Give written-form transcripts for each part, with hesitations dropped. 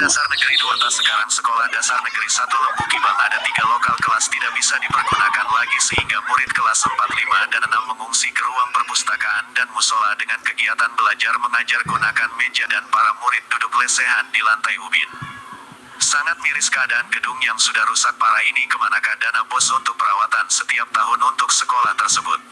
Dasar Negeri 2 Tasegaran Sekolah Dasar Negeri 1 Lempu Kibang ada 3 lokal kelas tidak bisa dipergunakan lagi sehingga murid kelas 4, 5, dan 6 mengungsi ke ruang perpustakaan dan musola dengan kegiatan belajar mengajar gunakan meja dan para murid duduk lesehan di lantai ubin. Sangat miris keadaan gedung yang sudah rusak parah ini, kemanakah dana BOS untuk perawatan setiap tahun untuk sekolah tersebut?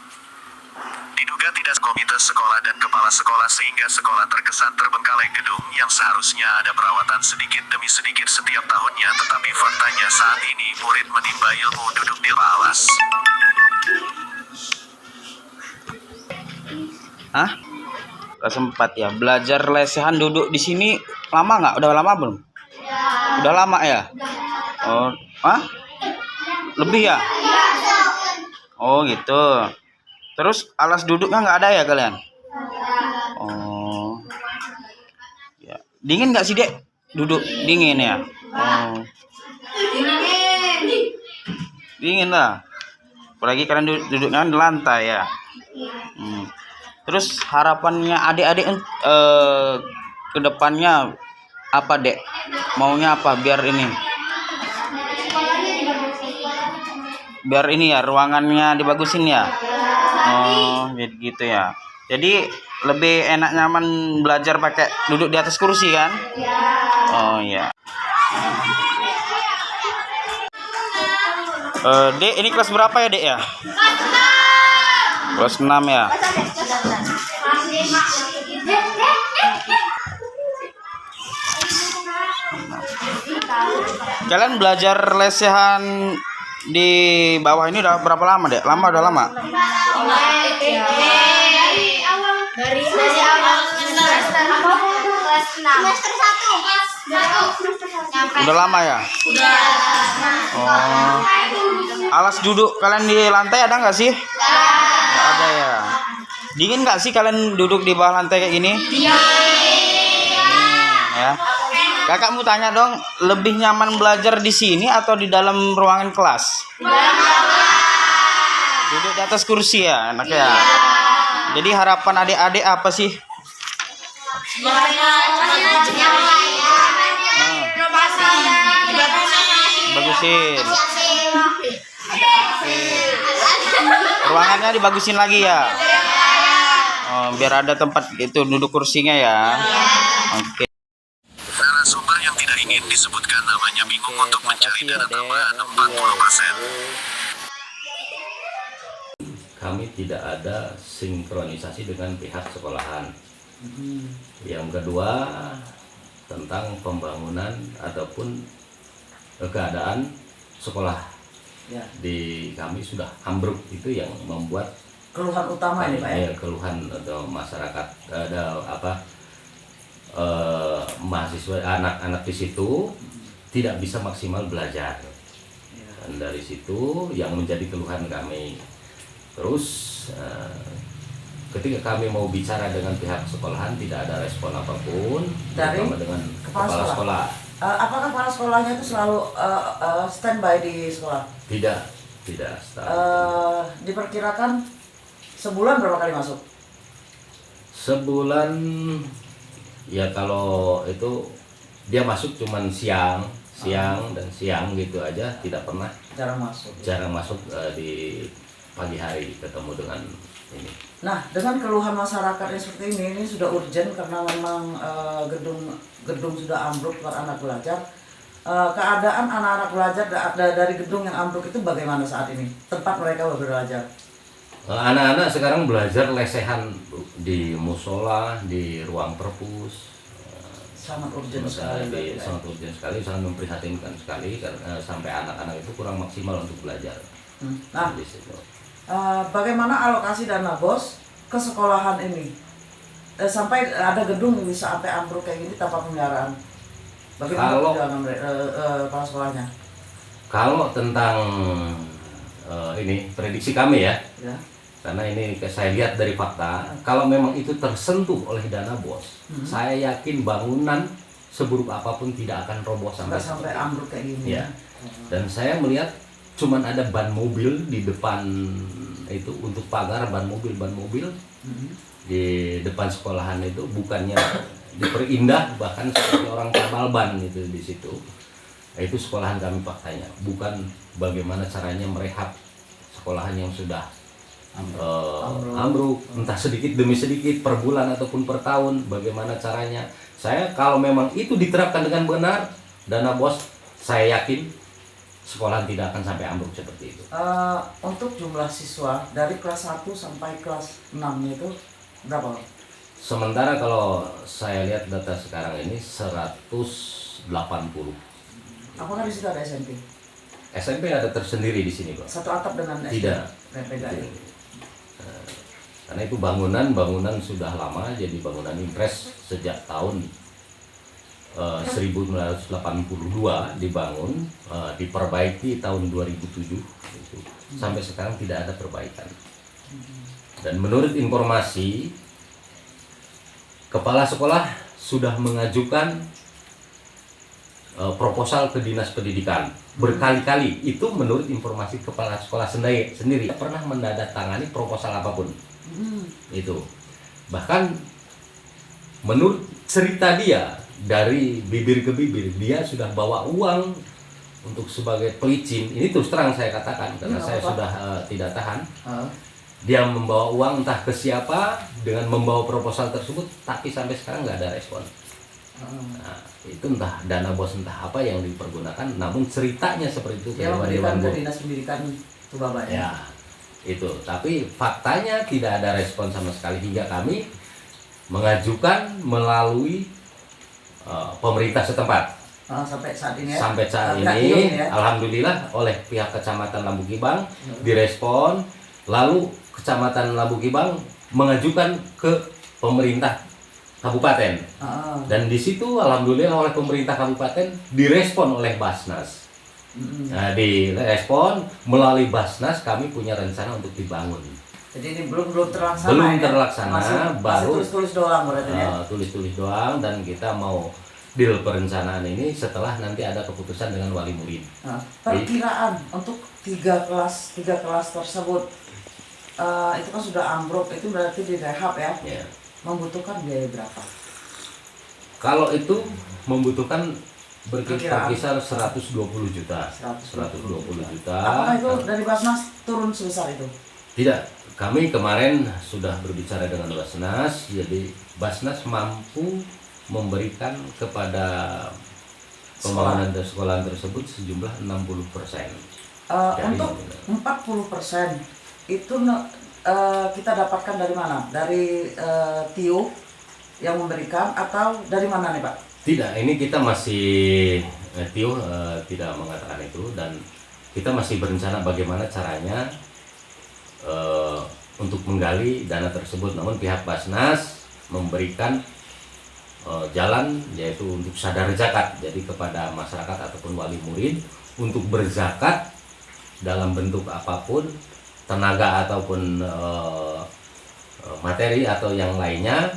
Diduga tidak komite sekolah dan kepala sekolah sehingga sekolah terkesan terbengkalai gedung yang seharusnya ada perawatan sedikit demi sedikit setiap tahunnya, tetapi faktanya saat ini murid menimba ilmu duduk di alas. Hah? Kelas 4 ya. Belajar lesehan duduk di sini lama nggak? Udah lama belum? Udah lama ya? Oh, lebih ya? Oh gitu. Terus alas duduknya nggak ada ya kalian? Oh, ya. Dingin nggak sih dek? Duduk dingin ya? Oh, dingin lah. Apalagi kalian duduknya di lantai ya. Terus harapannya adik-adik ke depannya apa dek? Maunya apa biar ini? Biar ini ya ruangannya dibagusin ya. Oh, jadi gitu ya. Jadi lebih enak nyaman belajar pakai duduk di atas kursi kan? Oh iya. Dek, ini kelas berapa ya dek ya? Kelas 6 ya. Kalian belajar lesehan di bawah ini udah berapa lama dek? Udah lama. Dari awal semester semester 1. Udah lama ya? Udah. Oh. Alas duduk kalian di lantai ada nggak sih? Nggak ada ya. Dingin nggak sih kalian duduk di bawah lantai kayak gini? Iya. Ya. Kakak mau tanya dong, lebih nyaman belajar di sini atau di dalam ruangan kelas? Duduk di atas kursi ya, enak ya. Jadi harapan adik-adik apa sih? Bagusin. Ruangannya dibagusin lagi ya. Oh, biar ada tempat itu duduk kursinya ya. Oke. Narasumber yang tidak ingin disebutkan namanya bingung untuk mencari dana tambahan 40%. Kami tidak ada sinkronisasi dengan pihak sekolahan. Yang kedua, tentang pembangunan ataupun keadaan sekolah di kami sudah ambruk, itu yang membuat keluhan utama ini Pak ya? Keluhan atau masyarakat ada mahasiswa anak-anak di situ tidak bisa maksimal belajar, dan dari situ yang menjadi keluhan kami. Terus ketika kami mau bicara dengan pihak sekolahan tidak ada respon apapun, terutama dengan kepala sekolah. Apakah kepala sekolahnya itu selalu standby di sekolah? Tidak. Diperkirakan sebulan berapa kali masuk? Sebulan ya, kalau itu dia masuk cuman siang dan siang gitu aja, tidak pernah jarang masuk di pagi hari ketemu dengan ini. Nah, dengan keluhan masyarakat yang seperti ini sudah urgent karena memang gedung sudah ambruk buat anak belajar. Keadaan anak-anak belajar dari gedung yang ambruk itu bagaimana saat ini? Tempat mereka belajar? Anak-anak sekarang belajar lesehan di musola, di ruang perpus. Sangat urgent sekali. Sangat urgent sekali, sangat memprihatinkan sekali karena sampai anak-anak itu kurang maksimal untuk belajar. Nah, bagaimana alokasi dana BOS ke sekolahan ini? Sampai ada gedung yang bisa sampai ambruk kayak gini tanpa pemeliharaan. Bagaimana kepala sekolahnya? Kalau tentang ini prediksi kami ya, karena ini saya lihat dari fakta, kalau memang itu tersentuh oleh dana BOS, saya yakin bangunan seburuk apapun tidak akan roboh sampai ambruk kayak gini. Ya. Dan saya melihat cuman ada ban mobil di depan itu, untuk pagar ban mobil di depan sekolahan itu, bukannya diperindah bahkan seperti orang tambal ban itu di situ. Nah, itu sekolahan kami faktanya, bukan bagaimana caranya merehab sekolahan yang sudah ambruk, entah sedikit demi sedikit per bulan ataupun per tahun. Bagaimana caranya? Saya kalau memang itu diterapkan dengan benar dana BOS, saya yakin sekolahan tidak akan sampai ambruk seperti itu. Untuk jumlah siswa dari kelas 1 sampai kelas 6 itu berapa? Sementara kalau saya lihat data sekarang ini 180. Apakah di situ ada SMP? SMP ada tersendiri di sini, Pak. Satu atap dengan SMP? Tidak. Beda ya? Karena itu bangunan sudah lama, jadi bangunan impres sejak tahun 1982 dibangun, diperbaiki tahun 2007 gitu. Sampai sekarang tidak ada perbaikan. Dan menurut informasi, kepala sekolah sudah mengajukan proposal ke dinas pendidikan berkali-kali. Itu menurut informasi kepala sekolah sendiri pernah menandatangani proposal apapun. Itu bahkan menurut cerita dia, dari bibir ke bibir dia sudah bawa uang untuk sebagai pelicin. Ini terus terang saya katakan karena saya sudah tidak tahan. Dia membawa uang entah ke siapa dengan membawa proposal tersebut, tapi sampai sekarang nggak ada respon. Nah, itu entah dana BOS entah apa yang dipergunakan, namun ceritanya seperti itu. Yang memberikan ke dinas pendidikan itu Bapak ya. Itu, tapi faktanya tidak ada respon sama sekali hingga kami mengajukan melalui pemerintah setempat. Sampai saat ini ya? Sampai saat ini, alhamdulillah oleh pihak Kecamatan Lambu Kibang direspon, lalu Kecamatan Lambu Kibang mengajukan ke pemerintah kabupaten. Dan di situ alhamdulillah oleh pemerintah kabupaten direspon oleh Basnas. Nah, direspon melalui Basnas kami punya rencana untuk dibangun. Jadi ini belum terlaksana. Belum terlaksana, baru tulis-tulis doang berarti ya. Tulis-tulis doang, dan kita mau deal perencanaan ini setelah nanti ada keputusan dengan wali murid. Perkiraan untuk tiga kelas tersebut itu kan sudah ambruk, itu berarti direhab ya. Membutuhkan biaya berapa? Kalau itu membutuhkan berkisar 120 juta. 120 juta. Apakah itu dari Basnas turun sebesar itu? Tidak, kami kemarin sudah berbicara dengan Basnas, jadi Basnas mampu memberikan kepada pembangunan sekolahan tersebut sejumlah 60%. Untuk 40% itu kita dapatkan dari mana? Dari TIO yang memberikan atau dari mana nih Pak? Tidak, ini kita masih Tio tidak mengatakan itu, dan kita masih berencana bagaimana caranya untuk menggali dana tersebut. Namun pihak Basnas memberikan jalan, yaitu untuk sadar zakat, jadi kepada masyarakat ataupun wali murid untuk berzakat dalam bentuk apapun, tenaga ataupun materi atau yang lainnya,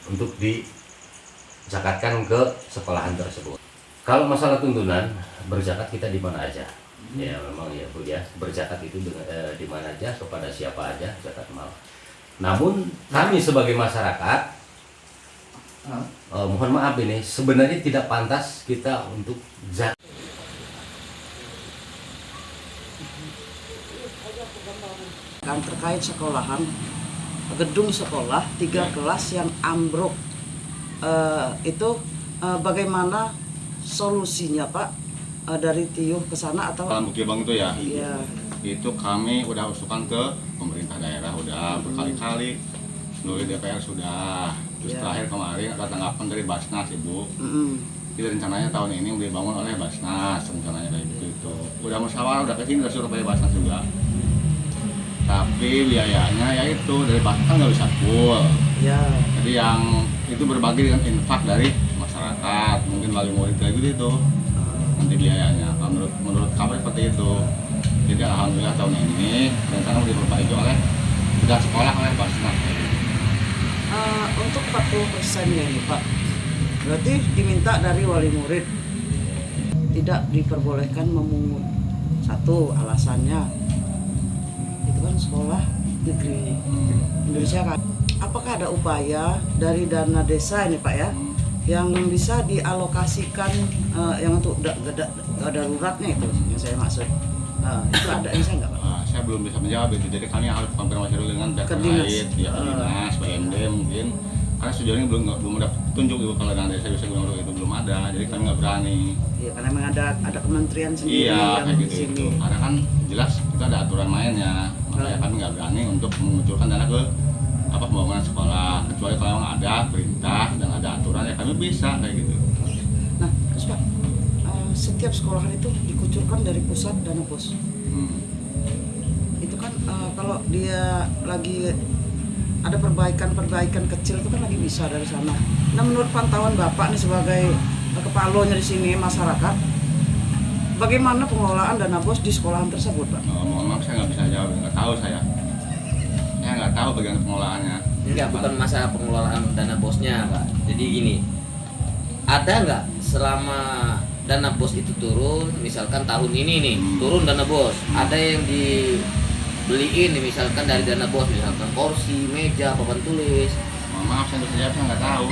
untuk zakatkan ke sekolahan tersebut. Kalau masalah tuntunan berzakat kita di mana aja, ya memang ya Bu ya, berzakat itu di mana aja, kepada siapa aja zakat mal. Namun kami sebagai masyarakat, mohon maaf ini sebenarnya tidak pantas kita untuk zakat. Terkait sekolahan, gedung sekolah 3 kelas yang ambruk. Itu bagaimana solusinya Pak, dari TIO ke sana atau Lambu Kibang itu ya? Iya. Itu kami udah usulkan ke pemerintah daerah, udah berkali-kali, melalui DPR sudah. Terus terakhir kemarin ada tanggapan dari Basnas Ibu. Jadi rencananya tahun ini mau dibangun oleh Basnas, rencananya dari itu. Udah musyawarah, udah kesini, udah suruh pakai Basnas juga. Tapi biayanya ya itu dari Basnas kan nggak bisa full. Ya. Jadi yang itu berbagi dengan infak dari masyarakat, mungkin wali murid kayak gitu nanti biayanya. Menurut kami seperti itu. Jadi alhamdulillah tahun ini rencana diperbaiki oleh tidak sekolah oleh Basnas. Untuk 40%-nya ini Pak, berarti diminta dari wali murid tidak diperbolehkan memungut. Satu alasannya itu kan sekolah negeri Indonesia kan. apakah ada upaya dari dana desa ini Pak ya, yang bisa dialokasikan yang untuk daruratnya itu yang saya maksud. Itu ada bisa nggak Pak? Saya belum bisa menjawab itu, jadi kami harus konfirmasi dulu dengan pihak terkait, ya dinas, PMD mungkin. Karena sejauh ini belum ada petunjuk ibu kalau dana desa bisa guna itu belum ada, jadi kami nggak berani. Iya, karena memang ada kementerian sendiri Iya, yang kayak di gitu sini. itu. Karena kan jelas kita ada aturan mainnya, makanya kami nggak berani untuk mengucurkan dana ke pembangunan sekolah. Kecuali kalau memang ada perintah dan ada aturan ya kami bisa kayak gitu. Nah, terus Pak, setiap sekolahan itu dikucurkan dari pusat dana BOS. Itu kan kalau dia lagi ada perbaikan kecil itu kan lagi bisa dari sana. Nah, menurut pantauan Bapak nih sebagai kepalonya di sini masyarakat, bagaimana pengelolaan dana BOS di sekolahan tersebut, Pak? Mohon maaf saya nggak bisa jawab, nggak tahu saya. Saya nggak tahu bagian pengelolaannya. Enggak, bukan masalah pengelolaan dana bosnya, Pak. Jadi gini, ada nggak selama dana bos itu turun, misalkan tahun ini nih turun dana bos, ada yang dibeliin misalkan dari dana bos, misalkan kursi, meja, papan tulis. Mohon maaf saya nggak bisa jawab, saya nggak tahu.